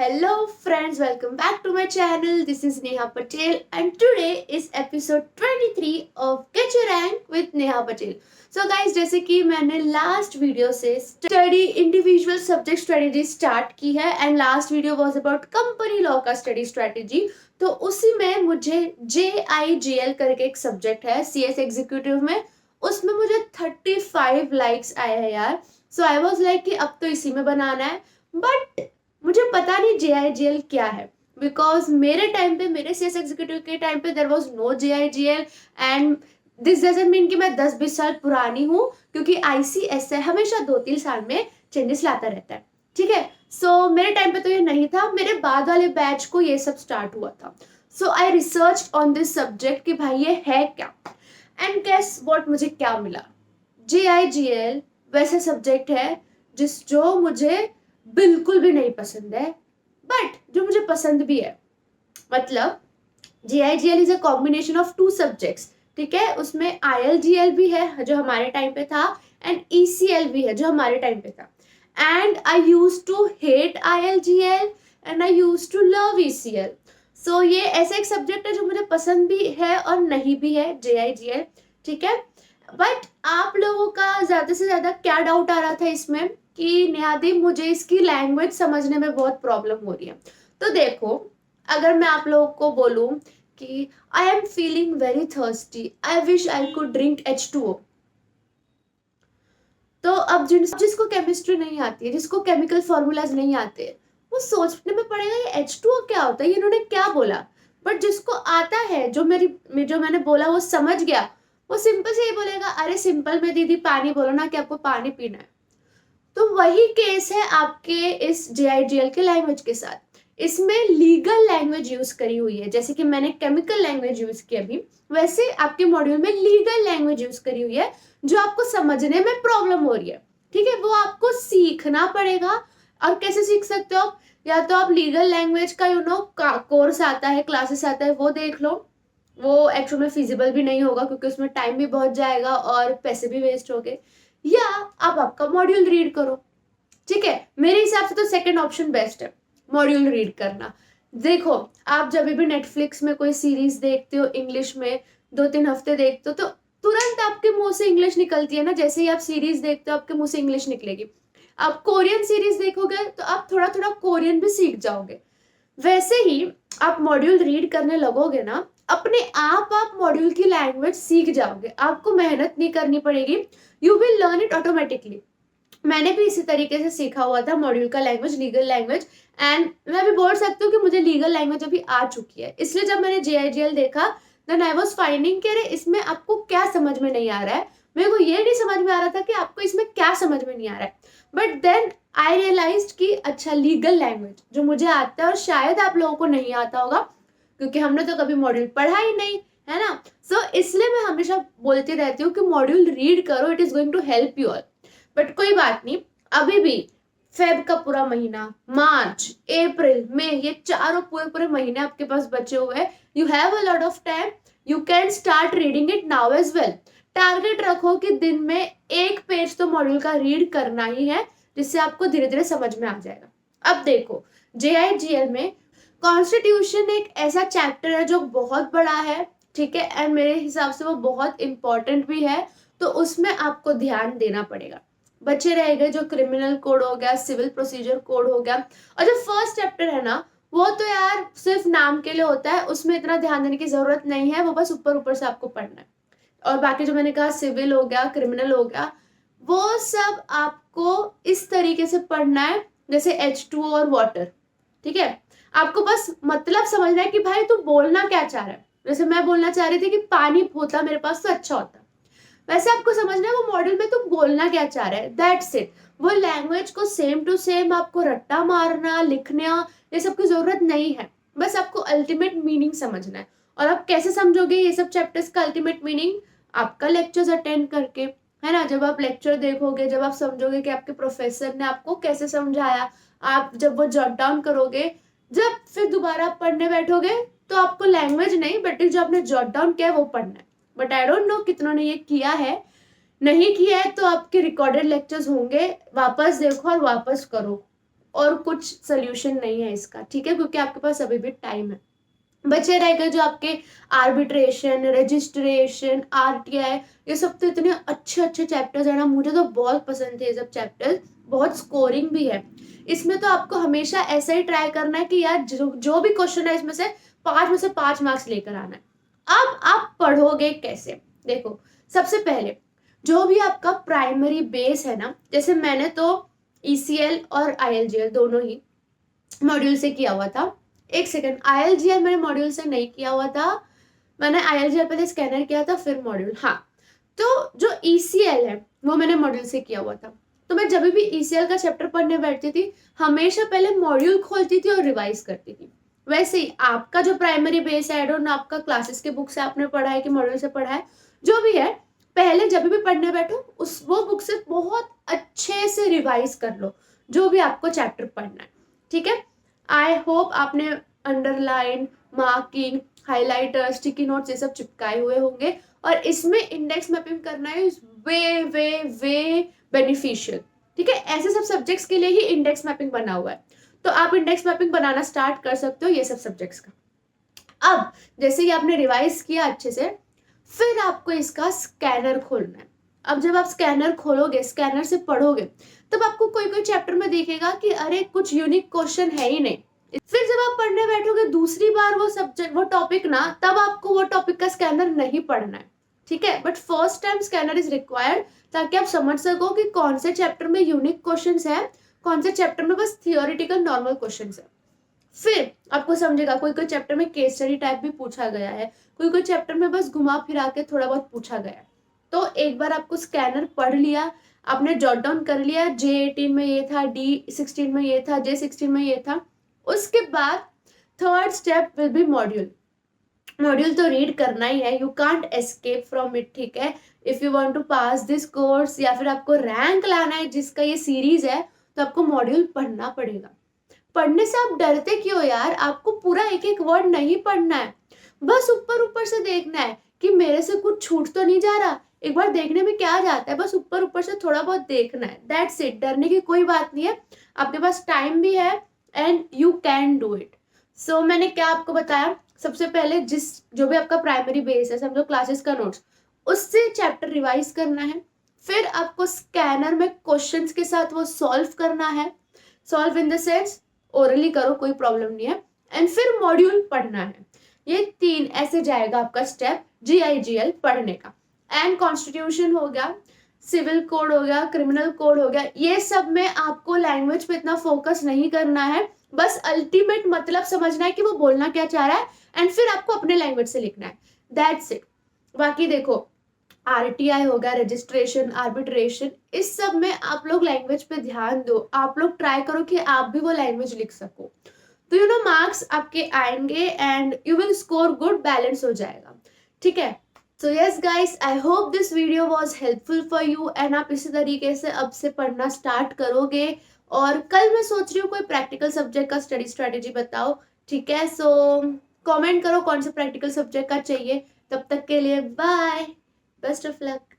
Hello friends, welcome back to my channel. This is Neha Patel and today is episode 23 of Get Your Rank with Neha Patel. So guys, जैसे कि मैंने last video से study individual subject strategy start की है and last video was about company law का study strategy. तो उसी में मुझे JIGL करके एक सब्जेक्ट है CS एग्जीक्यूटिव में, उसमें मुझे 35 लाइक्स आए हैं यार। सो आई वाज लाइक कि अब तो इसी में बनाना है, बट मुझे पता नहीं JIGL क्या है, बिकॉज मेरे टाइम पे, मेरे CS एग्जीक्यूटिव के टाइम पे there was no JIGL and this doesn't mean कि मैं 10-20 साल पुरानी हूँ, क्योंकि ICSI हमेशा 2-3 साल में चेंजेस लाता रहता है। ठीक है, सो मेरे टाइम पे तो ये नहीं था, मेरे बाद वाले बैच को ये सब स्टार्ट हुआ था। So I research on this subject कि भाई ये है क्या, एंड गेस व्हाट, मुझे क्या मिला। JIGL वैसे सब्जेक्ट है जो मुझे बिल्कुल भी नहीं पसंद है, बट जो मुझे पसंद भी है। मतलब JIGL is a combination of 2 subjects. ठीक है, उसमें ILGL भी है जो हमारे टाइम पे था एंड ECL भी है जो हमारे टाइम पे था। And I used to hate ILGL and I used to love ECL। So ये ऐसा एक सब्जेक्ट है जो मुझे पसंद भी है और नहीं भी है, JIGL। ठीक है, बट आप लोगों का ज्यादा से ज्यादा क्या डाउट आ रहा था इसमें कि नेहादी मुझे इसकी लैंग्वेज समझने में बहुत प्रॉब्लम हो रही है। तो देखो, अगर मैं आप लोगों को बोलूं कि I am feeling very thirsty, I wish I could drink H2O, तो अब जिसको केमिस्ट्री नहीं आती है, जिसको केमिकल फॉर्मूलाज नहीं आते, वो सोचने में पड़ेगा ये H2O क्या होता है, ये इन्होंने क्या बोला। बट जिसको आता है, जो मैंने बोला वो समझ गया, वो सिंपल से ये बोलेगा, अरे सिंपल में दीदी पानी बोलो ना कि आपको पानी पीना है। तो वही केस है आपके इस JIGL के लैंग्वेज के साथ। इसमें लीगल लैंग्वेज यूज करी हुई है, जैसे कि मैंने केमिकल लैंग्वेज यूज की अभी, वैसे आपके मॉड्यूल में लीगल लैंग्वेज यूज करी हुई है जो आपको समझने में प्रॉब्लम हो रही है। ठीक है, वो आपको सीखना पड़ेगा। और कैसे सीख सकते हो आप? या तो आप लीगल लैंग्वेज का कोर्स आता है, क्लासेस आता है, वो देख लो। वो एक्चुअल में फिजिबल भी नहीं होगा क्योंकि उसमें टाइम भी बहुत जाएगा और पैसे भी वेस्ट हो गए। या आप आपका मॉड्यूल रीड करो। ठीक है, मेरे हिसाब से तो सेकंड ऑप्शन बेस्ट है, मॉड्यूल रीड करना। देखो, आप जब भी नेटफ्लिक्स में कोई सीरीज देखते हो इंग्लिश में, 2-3 हफ्ते देखते हो, तो तुरंत आपके मुंह से इंग्लिश निकलती है ना। जैसे ही आप सीरीज देखते हो आपके मुंह से इंग्लिश निकलेगी। आप कोरियन सीरीज देखोगे तो आप थोड़ा थोड़ा कोरियन भी सीख जाओगे। वैसे ही आप मॉड्यूल रीड करने लगोगे ना, अपने आप मॉड्यूल की लैंग्वेज सीख जाओगे, आपको मेहनत नहीं करनी पड़ेगी, you will learn it automatically. मैंने भी इसी तरीके से सीखा हुआ था मॉड्यूल का लैंग्वेज, लीगल लैंग्वेज। एंड मैं भी बोल सकती हूँ कि मुझे लीगल लैंग्वेज अभी आ चुकी है। इसलिए जब मैंने JIGL देखा, देन आई वाज फाइंडिंग कि अरे इसमें आपको क्या समझ में नहीं आ रहा है। मेरे को ये नहीं समझ में आ रहा था कि आपको इसमें क्या समझ में नहीं आ रहा है, बट देन आई रियलाइज कि अच्छा, लीगल लैंग्वेज जो मुझे आता है और शायद आप लोगों को नहीं आता होगा क्योंकि हमने तो कभी मॉड्यूल पढ़ा ही नहीं है ना। सो इसलिए मैं हमेशा बोलती रहती हूँ कि मॉड्यूल रीड करो, it is going to help you all. But कोई बात नहीं, अभी भी फेब का पूरा महीना, मार्च, अप्रैल, मई, ये चारों पूरे महीने आपके पास बचे हुए हैं। You have a lot of time, you can start reading it now as well. Target रखो कि दिन में 1 पेज तो मॉड्यूल का रीड करना ही है, जिससे आपको धीरे धीरे समझ में आ जाएगा। अब देखो, JIGL में कॉन्स्टिट्यूशन एक ऐसा चैप्टर है जो बहुत बड़ा है। ठीक है, एंड मेरे हिसाब से वो बहुत इंपॉर्टेंट भी है, तो उसमें आपको ध्यान देना पड़ेगा। बचे रह गए जो क्रिमिनल कोड हो गया, सिविल प्रोसीजर कोड हो गया, और जो फर्स्ट चैप्टर है ना, वो तो यार सिर्फ नाम के लिए होता है, उसमें इतना ध्यान देने की जरूरत नहीं है, वो बस ऊपर ऊपर से आपको पढ़ना है। और बाकी जो मैंने कहा, सिविल हो गया, क्रिमिनल हो गया, वो सब आपको इस तरीके से पढ़ना है जैसे H2O और वाटर। ठीक है, आपको बस मतलब समझना है कि भाई तू बोलना क्या चाह रहा है। जैसे मैं बोलना चाह रही थी कि पानी होता मेरे पास तो अच्छा होता, वैसे आपको समझना है वो मॉडल में तुम बोलना क्या चाह रहे हैं, दैट्स इट। वो लैंग्वेज को सेम टू सेम आपको रट्टा मारना, लिखना, ये सब की जरूरत नहीं है। बस आपको अल्टीमेट मीनिंग समझना है। और आप कैसे समझोगे ये सब चैप्टर्स का अल्टीमेट मीनिंग? आपका लेक्चर्स अटेंड करके, है ना। जब आप लेक्चर देखोगे, जब आप समझोगे कि आपके प्रोफेसर ने आपको कैसे समझाया, आप जब वो जॉट डाउन करोगे, जब फिर दोबारा पढ़ने बैठोगे, तो आपको लैंग्वेज नहीं बट जो आपने जॉट डाउन किया है वो पढ़ना है। बट आई डोंट नो कितनों ने ये किया है। नहीं किया है तो आपके रिकॉर्डेड लेक्चर्स होंगे, वापस देखो और वापस करो। और कुछ सोल्यूशन नहीं है इसका, ठीक है, क्योंकि आपके पास अभी भी टाइम है। बचे रह गए जो आपके आर्बिट्रेशन, रजिस्ट्रेशन, आरटीआई, ये सब तो इतने अच्छे अच्छे चैप्टर्स है ना, मुझे तो बहुत पसंद थे ये सब चैप्टर्स, बहुत स्कोरिंग भी है इसमें। तो आपको हमेशा ऐसा ही ट्राई करना है कि यार जो भी क्वेश्चन है इसमें से 5 मार्क्स लेकर आना है। अब आप पढ़ोगे कैसे, देखो सबसे पहले जो भी आपका प्राइमरी बेस है ना, जैसे मैंने तो ईसीएल और आईएलजीएल दोनों ही मॉड्यूल से किया हुआ था। एक सेकंड, आईएलजीएल मैंने मॉड्यूल से नहीं किया हुआ था, मैंने आईएलजीएल पहले स्कैनर किया था फिर मॉड्यूल। हाँ, तो जो ईसीएल है वो मैंने मॉड्यूल से किया हुआ था। तो मैं जब भी ईसीएल का चैप्टर पढ़ने बैठती थी हमेशा पहले मॉड्यूल खोलती थी और रिवाइज करती थी। वैसे ही आपका जो प्राइमरी बेस है, आई डोंट नो आपका क्लासेस के बुक से आपने पढ़ा है कि मॉड्यूल से पढ़ा है, जो भी है पहले जब भी पढ़ने बैठो उस वो बुक से बहुत अच्छे से रिवाइज कर लो जो भी आपको चैप्टर पढ़ना है, ठीक है। आई होप आपने underline, marking, highlighter, sticky notes ये सब चिपकाए हुए होंगे, और इसमें इंडेक्स मैपिंग करना is way way way beneficial, ठीक है। ऐसे सब सब्जेक्ट्स के लिए ही इंडेक्स मैपिंग बना हुआ है, तो आप इंडेक्स मैपिंग बनाना स्टार्ट कर सकते हो ये सब सब्जेक्ट्स का। अब जैसे ही आपने रिवाइज किया अच्छे से, फिर आपको इसका स्कैनर खोलना है। अब जब आप स्कैनर खोलोगे, स्कैनर से पढ़ोगे, तब आपको कोई कोई चैप्टर में दिखेगा कि अरे कुछ यूनिक क्वेश्चन है ही नहीं। फिर जब आप पढ़ने बैठोगे दूसरी बार वो सब्जेक्ट, वो टॉपिक ना, तब आपको वो टॉपिक का स्कैनर नहीं पढ़ना है, ठीक है। But first time scanner is required ताकि आप समझ सको कि कौन से चैप्टर में यूनिक क्वेश्चंस है, कौन से चैप्टर में बस थियोरिटिकल नॉर्मल क्वेश्चंस है। फिर आपको समझेगा कोई कोई चैप्टर में केस स्टडी टाइप भी पूछा गया है, कोई कोई चैप्टर में बस घुमा फिरा के थोड़ा बहुत पूछा गया है। तो एक बार आपको स्कैनर पढ़ लिया, आपने जॉट डाउन कर लिया J18 में ये था, D16 में ये था, J16 में ये था, उसके बाद third step will be module. Module तो रीड करना ही है, you can't escape from it, ठीक है। If you want to pass this course या फिर आपको रैंक लाना है जिसका ये सीरीज है, तो आपको मॉड्यूल पढ़ना पड़ेगा। पढ़ने से आप डरते क्यों यार, आपको पूरा एक एक वर्ड नहीं पढ़ना है, बस ऊपर ऊपर से देखना है कि मेरे से कुछ छूट तो नहीं जा रहा। एक बार देखने में क्या जाता है, बस ऊपर ऊपर से थोड़ा बहुत देखना है, दैट्स इट। डरने की कोई बात नहीं है, आपके पास टाइम भी है and you can do it. So मैंने क्या आपको बताया, सबसे पहले जो भी आपका प्राइमरी बेस है, समझो क्लासेस का नोट्स, उससे चैप्टर रिवाइज करना है। फिर आपको स्कैनर में क्वेश्चंस के साथ वो सॉल्व करना है, solve in the sense orally करो, कोई प्रॉब्लम नहीं है। एंड फिर मॉड्यूल पढ़ना है। ये 3 ऐसे जाएगा आपका स्टेप GIGL पढ़ने का। एंड कॉन्स्टिट्यूशन हो गया, सिविल कोड हो गया, क्रिमिनल कोड हो गया, ये सब में आपको लैंग्वेज पे इतना फोकस नहीं करना है, बस अल्टीमेट मतलब समझना है कि वो बोलना क्या चाह रहा है, एंड फिर आपको अपने लैंग्वेज से लिखना है, दैट्स इट। बाकी देखो RTI होगा, रजिस्ट्रेशन, आर्बिट्रेशन, इस सब में आप लोग लैंग्वेज पे ध्यान दो, आप लोग ट्राई करो कि आप भी वो लैंग्वेज लिख सको, तो यू नो मार्क्स आपके आएंगे and you will score good, balance हो जाएगा, ठीक है। So yes guys, I hope this video was helpful for you, and आप इसी तरीके से अब से पढ़ना स्टार्ट करोगे। और कल मैं सोच रही हूँ कोई प्रैक्टिकल सब्जेक्ट का स्टडी स्ट्रेटेजी बताओ, ठीक है। सो कमेंट करो कौन से प्रैक्टिकल सब्जेक्ट का चाहिए। तब तक के लिए बाय, बेस्ट ऑफ लक।